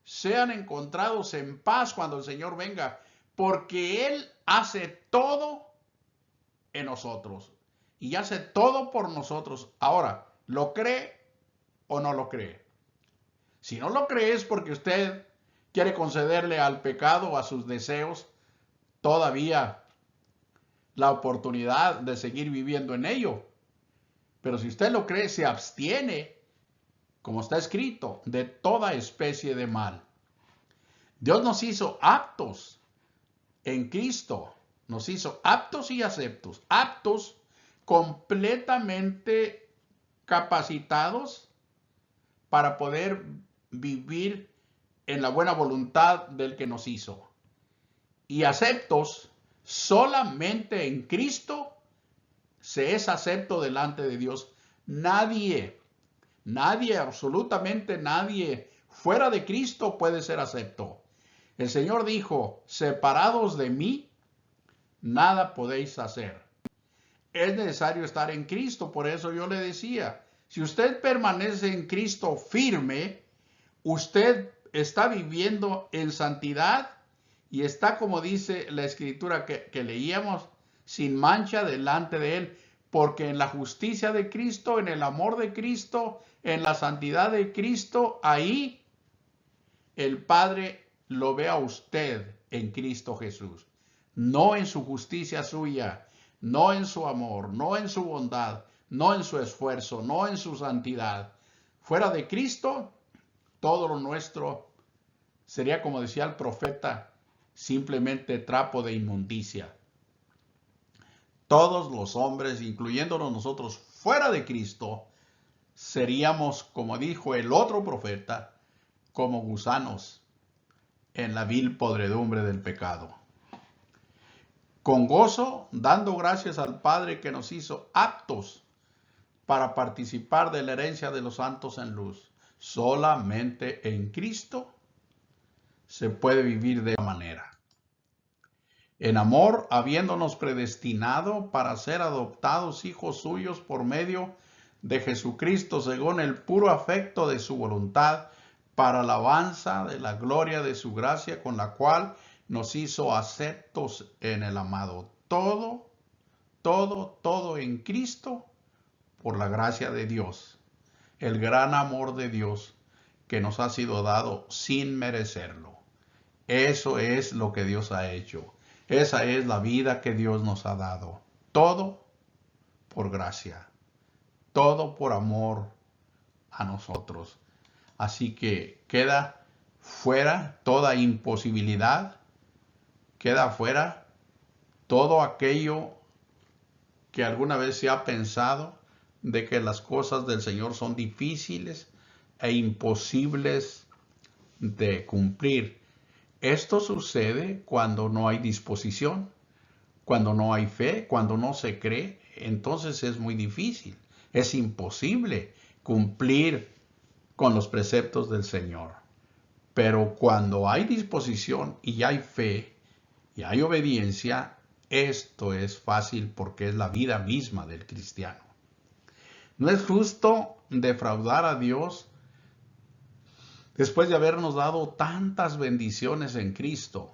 S1: sean encontrados en paz cuando el Señor venga, porque Él hace todo en nosotros y hace todo por nosotros. Ahora, ¿lo cree o no lo cree? Si no lo cree es porque usted quiere concederle al pecado o a sus deseos todavía la oportunidad de seguir viviendo en ello. Pero si usted lo cree, se abstiene, como está escrito, de toda especie de mal. Dios nos hizo aptos en Cristo, nos hizo aptos y aceptos, aptos completamente capacitados para poder vivir en la buena voluntad del que nos hizo. Y aceptos solamente en Cristo se es acepto delante de Dios. Nadie, absolutamente nadie fuera de Cristo puede ser acepto. El Señor dijo, separados de mí, nada podéis hacer. Es necesario estar en Cristo, por eso yo le decía, si usted permanece en Cristo firme, usted está viviendo en santidad y está, como dice la Escritura que leíamos, sin mancha delante de Él, porque en la justicia de Cristo, en el amor de Cristo, en la santidad de Cristo, ahí el Padre lo ve a usted en Cristo Jesús, no en su justicia suya, no en su amor, no en su bondad, no en su esfuerzo, no en su santidad. Fuera de Cristo, todo lo nuestro sería, como decía el profeta, simplemente trapo de inmundicia. Todos los hombres, incluyéndonos nosotros, fuera de Cristo, seríamos, como dijo el otro profeta, como gusanos en la vil podredumbre del pecado. Con gozo, dando gracias al Padre que nos hizo aptos para participar de la herencia de los santos en luz. Solamente en Cristo se puede vivir de esa manera. En amor, habiéndonos predestinado para ser adoptados hijos suyos por medio de Jesucristo, según el puro afecto de su voluntad, para alabanza de la gloria de su gracia, con la cual nos hizo aceptos en el amado. Todo en Cristo, por la gracia de Dios, el gran amor de Dios que nos ha sido dado sin merecerlo. Eso es lo que Dios ha hecho. Esa es la vida que Dios nos ha dado. Todo por gracia. Todo por amor a nosotros. Así que queda fuera toda imposibilidad. Queda fuera todo aquello que alguna vez se ha pensado de que las cosas del Señor son difíciles e imposibles de cumplir. Esto sucede cuando no hay disposición, cuando no hay fe, cuando no se cree. Entonces es muy difícil, es imposible cumplir con los preceptos del Señor. Pero cuando hay disposición y hay fe y hay obediencia, esto es fácil porque es la vida misma del cristiano. No es justo defraudar a Dios después de habernos dado tantas bendiciones en Cristo.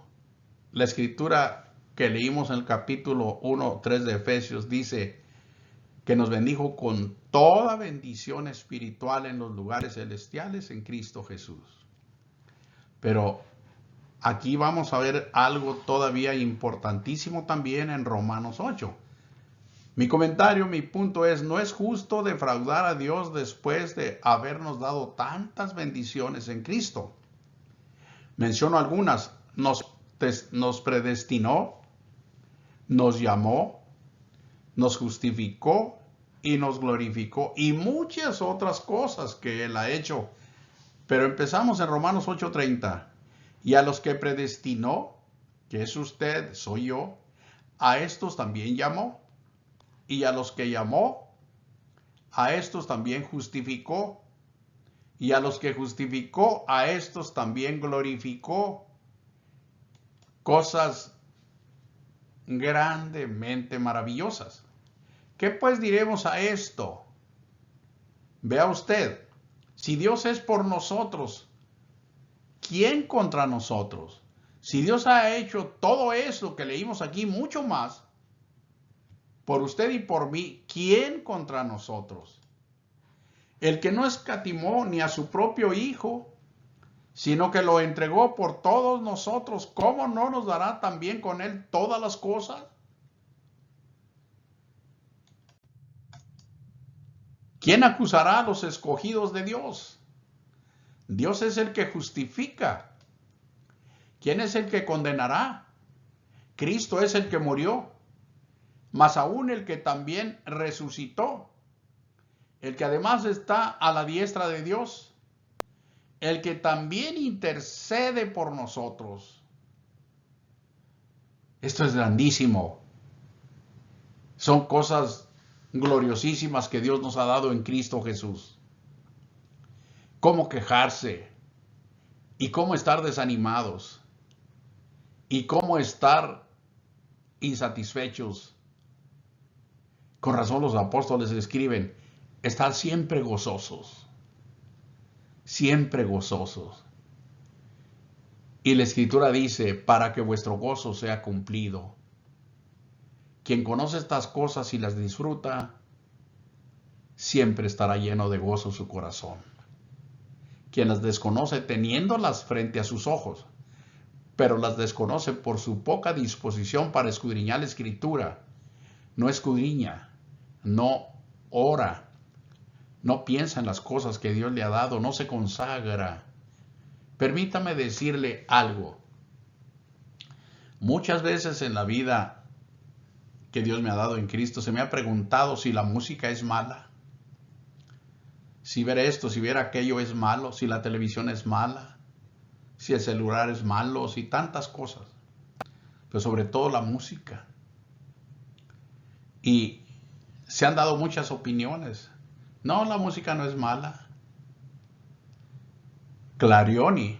S1: La escritura que leímos en el capítulo 1:3 de Efesios dice que nos bendijo con toda bendición espiritual en los lugares celestiales en Cristo Jesús. Pero aquí vamos a ver algo todavía importantísimo también en Romanos 8. Mi comentario, mi punto es, no es justo defraudar a Dios después de habernos dado tantas bendiciones en Cristo. Menciono algunas. Nos predestinó, nos llamó, nos justificó y nos glorificó. Y muchas otras cosas que Él ha hecho. Pero empezamos en Romanos 8:30. Y a los que predestinó, que es usted, soy yo, a estos también llamó. Y a los que llamó, a estos también justificó. Y a los que justificó, a estos también glorificó. Cosas grandemente maravillosas. ¿Qué pues diremos a esto? Vea usted, si Dios es por nosotros, ¿quién contra nosotros? Si Dios ha hecho todo eso que leímos aquí, mucho más, por usted y por mí, ¿quién contra nosotros? El que no escatimó ni a su propio Hijo, sino que lo entregó por todos nosotros, ¿cómo no nos dará también con Él todas las cosas? ¿Quién acusará a los escogidos de Dios? Dios es el que justifica. ¿Quién es el que condenará? Cristo es el que murió, mas aún el que también resucitó, el que además está a la diestra de Dios, el que también intercede por nosotros. Esto es grandísimo. Son cosas gloriosísimas que Dios nos ha dado en Cristo Jesús. Cómo quejarse y cómo estar desanimados y cómo estar insatisfechos. Con razón los apóstoles escriben, estar siempre gozosos. Siempre gozosos. Y la escritura dice, para que vuestro gozo sea cumplido. Quien conoce estas cosas y las disfruta, siempre estará lleno de gozo su corazón. Quien las desconoce teniéndolas frente a sus ojos, pero las desconoce por su poca disposición para escudriñar la Escritura, no escudriña, no ora, no piensa en las cosas que Dios le ha dado, no se consagra. Permítame decirle algo. Muchas veces en la vida que Dios me ha dado en Cristo se me ha preguntado si la música es mala, si ver esto, si ver aquello es malo, si la televisión es mala, si el celular es malo, si tantas cosas, pero sobre todo la música. Y se han dado muchas opiniones. No, la música no es mala. Clarioni,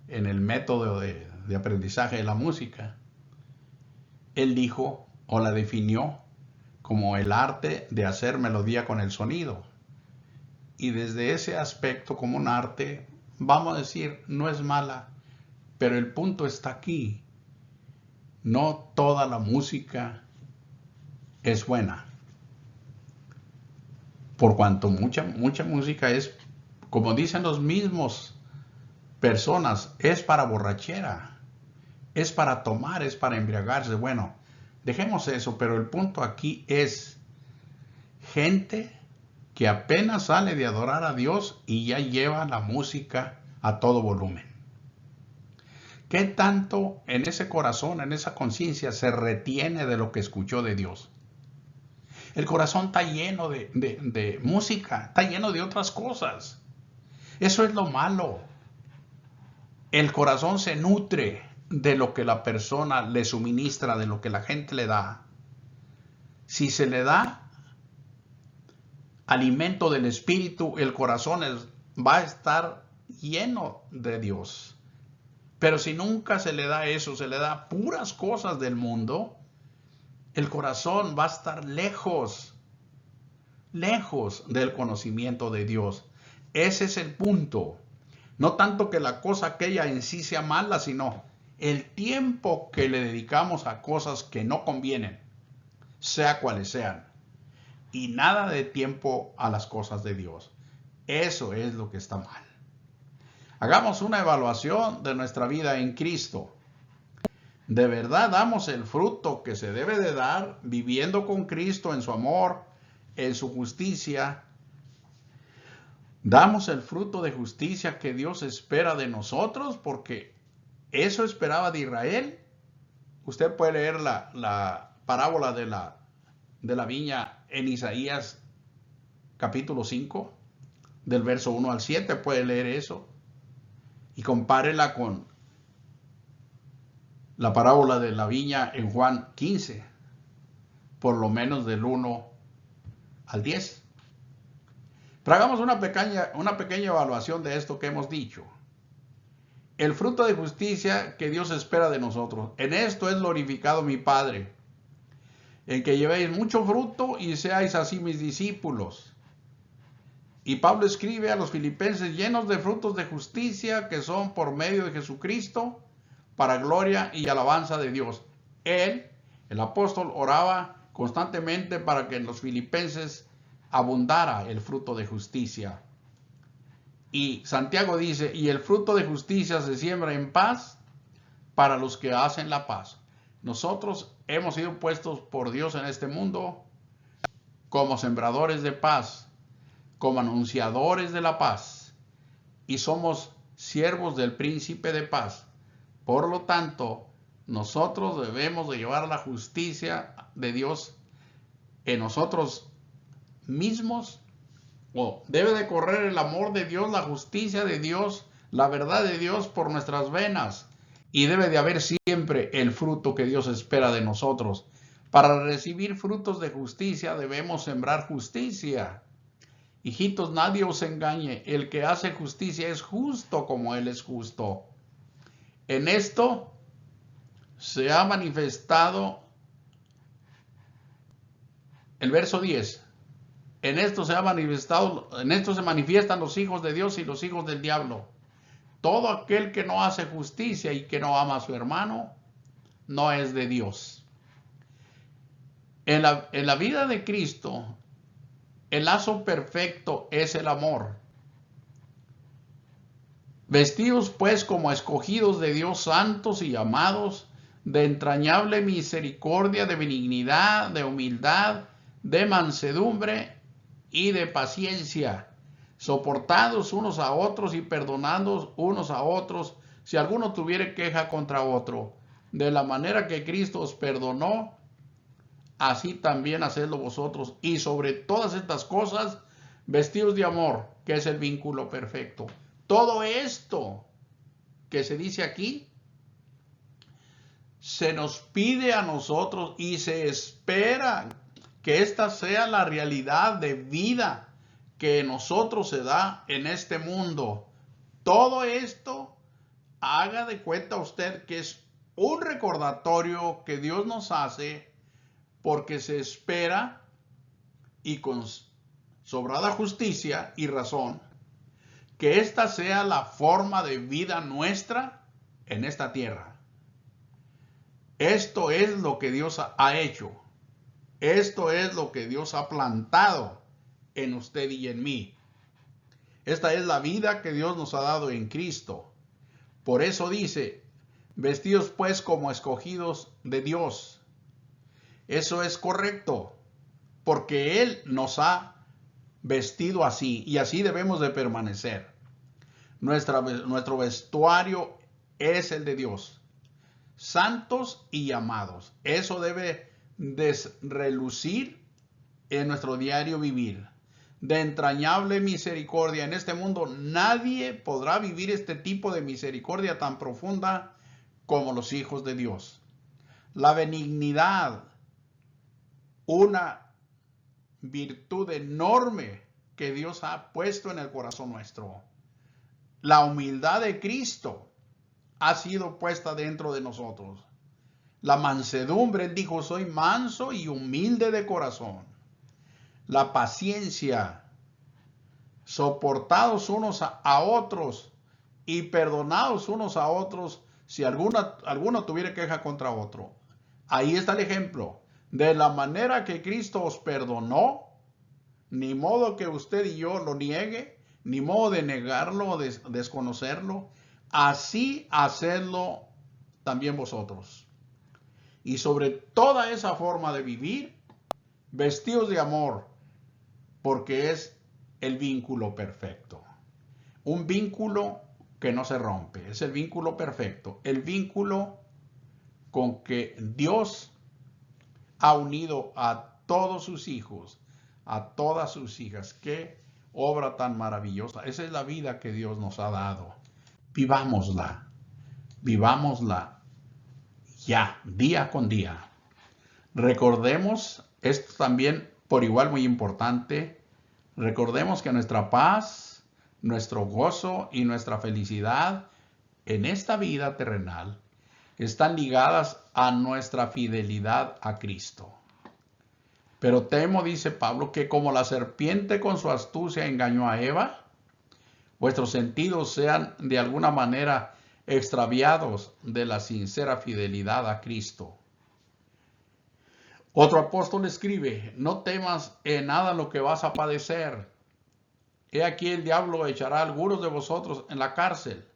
S1: en el método de aprendizaje de la música, él dijo o la definió como el arte de hacer melodía con el sonido. Y desde ese aspecto, como un arte, vamos a decir, no es mala, pero el punto está aquí. No toda la música es buena. Por cuanto mucha música es, como dicen los mismos personas, es para borrachera, es para tomar, es para embriagarse. Bueno, dejemos eso, pero el punto aquí es gente que apenas sale de adorar a Dios y ya lleva la música a todo volumen. ¿Qué tanto en ese corazón, en esa conciencia se retiene de lo que escuchó de Dios? El corazón está lleno de música, está lleno de otras cosas. Eso es lo malo. El corazón se nutre de lo que la persona le suministra, de lo que la gente le da. Si se le da alimento del espíritu, el corazón va a estar lleno de Dios. Pero si nunca se le da eso, se le da puras cosas del mundo, el corazón va a estar lejos del conocimiento de Dios. Ese es el punto. No tanto que la cosa aquella en sí sea mala, sino el tiempo que le dedicamos a cosas que no convienen, sea cuales sean. Y nada de tiempo a las cosas de Dios. Eso es lo que está mal. Hagamos una evaluación de nuestra vida en Cristo. ¿De verdad damos el fruto que se debe de dar viviendo con Cristo en su amor, en su justicia? ¿Damos el fruto de justicia que Dios espera de nosotros? Porque eso esperaba de Israel. Usted puede leer la parábola de la viña en Isaías capítulo 5, del verso 1 al 7, puede leer eso. Y compárela con la parábola de la viña en Juan 15, por lo menos del 1 al 10. Pero hagamos una pequeña evaluación de esto que hemos dicho. El fruto de justicia que Dios espera de nosotros. En esto es glorificado mi Padre, en que llevéis mucho fruto y seáis así mis discípulos. Y Pablo escribe a los filipenses llenos de frutos de justicia que son por medio de Jesucristo para gloria y alabanza de Dios. Él, el apóstol, oraba constantemente para que en los filipenses abundara el fruto de justicia. Y Santiago dice, y el fruto de justicia se siembra en paz para los que hacen la paz. Nosotros hemos sido puestos por Dios en este mundo como sembradores de paz, como anunciadores de la paz, y somos siervos del príncipe de paz. Por lo tanto, nosotros debemos de llevar la justicia de Dios en nosotros mismos, o debe de correr el amor de Dios, la justicia de Dios, la verdad de Dios por nuestras venas, y debe de haber siempre el fruto que Dios espera de nosotros. Para recibir frutos de justicia debemos sembrar justicia. Hijitos, nadie os engañe, el que hace justicia es justo como Él es justo. En esto se ha manifestado, el verso 10, en esto se manifiestan los hijos de Dios y los hijos del diablo. Todo aquel que no hace justicia y que no ama a su hermano, no es de Dios. En la vida de Cristo, el lazo perfecto es el amor. Vestidos pues como escogidos de Dios, santos y amados, de entrañable misericordia, de benignidad, de humildad, de mansedumbre y de paciencia, soportados unos a otros y perdonando unos a otros, si alguno tuviere queja contra otro. De la manera que Cristo os perdonó, así también hacedlo vosotros. Y sobre todas estas cosas, vestidos de amor, que es el vínculo perfecto. Todo esto que se dice aquí, se nos pide a nosotros y se espera que esta sea la realidad de vida que en nosotros se da en este mundo. Todo esto, haga de cuenta usted que es un recordatorio que Dios nos hace porque se espera y con sobrada justicia y razón que esta sea la forma de vida nuestra en esta tierra. Esto es lo que Dios ha hecho. Esto es lo que Dios ha plantado en usted y en mí. Esta es la vida que Dios nos ha dado en Cristo. Por eso dice, vestidos pues como escogidos de Dios. Eso es correcto, porque Él nos ha vestido así y así debemos de permanecer. Nuestro vestuario es el de Dios. Santos y amados. Eso debe relucir en nuestro diario vivir. De entrañable misericordia. En este mundo nadie podrá vivir este tipo de misericordia tan profunda como los hijos de Dios. La benignidad, una virtud enorme que Dios ha puesto en el corazón nuestro. La humildad de Cristo ha sido puesta dentro de nosotros. La mansedumbre, Él dijo, soy manso y humilde de corazón. La paciencia, soportados unos a otros y perdonados unos a otros si alguno tuviera queja contra otro. Ahí está el ejemplo. De la manera que Cristo os perdonó, ni modo que usted y yo lo niegue, ni modo de negarlo o de desconocerlo. Así hacedlo también vosotros. Y sobre toda esa forma de vivir, vestidos de amor, porque es el vínculo perfecto. Un vínculo que no se rompe, es el vínculo perfecto. El vínculo con que Dios ha unido a todos sus hijos, a todas sus hijas. Qué obra tan maravillosa. Esa es la vida que Dios nos ha dado. Vivámosla. Vivámosla ya, día con día. Recordemos, esto también por igual muy importante, recordemos que nuestra paz, nuestro gozo y nuestra felicidad en esta vida terrenal están ligadas a nuestra fidelidad a Cristo. Pero temo, dice Pablo, que como la serpiente con su astucia engañó a Eva, vuestros sentidos sean de alguna manera extraviados de la sincera fidelidad a Cristo. Otro apóstol escribe, no temas en nada lo que vas a padecer. He aquí el diablo echará a algunos de vosotros en la cárcel,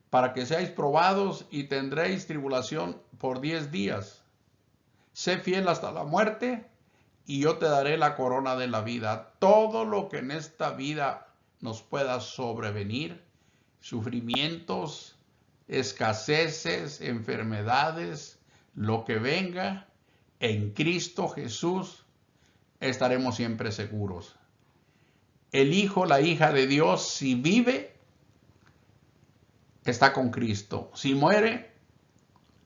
S1: para que seáis probados y tendréis tribulación por 10 días. Sé fiel hasta la muerte y yo te daré la corona de la vida. Todo lo que en esta vida nos pueda sobrevenir, sufrimientos, escaseces, enfermedades, lo que venga, en Cristo Jesús estaremos siempre seguros. El hijo, la hija de Dios, si vive, está con Cristo. Si muere,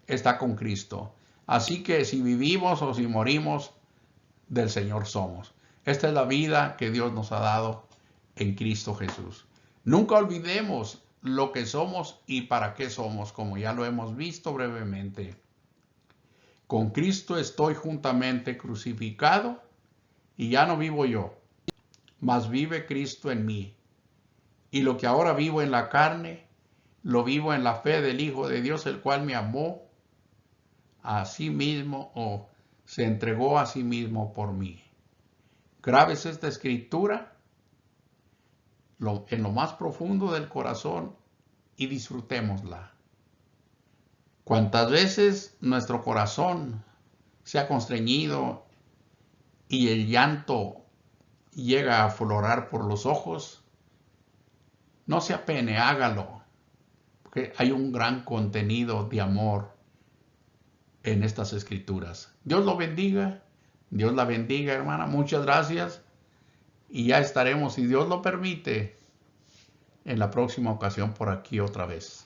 S1: está con Cristo. Así que si vivimos o si morimos, del Señor somos. Esta es la vida que Dios nos ha dado en Cristo Jesús. Nunca olvidemos lo que somos y para qué somos, como ya lo hemos visto brevemente. Con Cristo estoy juntamente crucificado y ya no vivo yo, mas vive Cristo en mí. Y lo que ahora vivo en la carne, lo vivo en la fe del Hijo de Dios, el cual me amó a sí mismo se entregó a sí mismo por mí. Grabes esta escritura en lo más profundo del corazón y disfrutémosla. Cuantas veces nuestro corazón se ha constreñido y el llanto llega a aflorar por los ojos, no se apene, hágalo, porque hay un gran contenido de amor en estas escrituras. Dios lo bendiga, Dios la bendiga, hermana, muchas gracias, y ya estaremos, si Dios lo permite, en la próxima ocasión por aquí otra vez.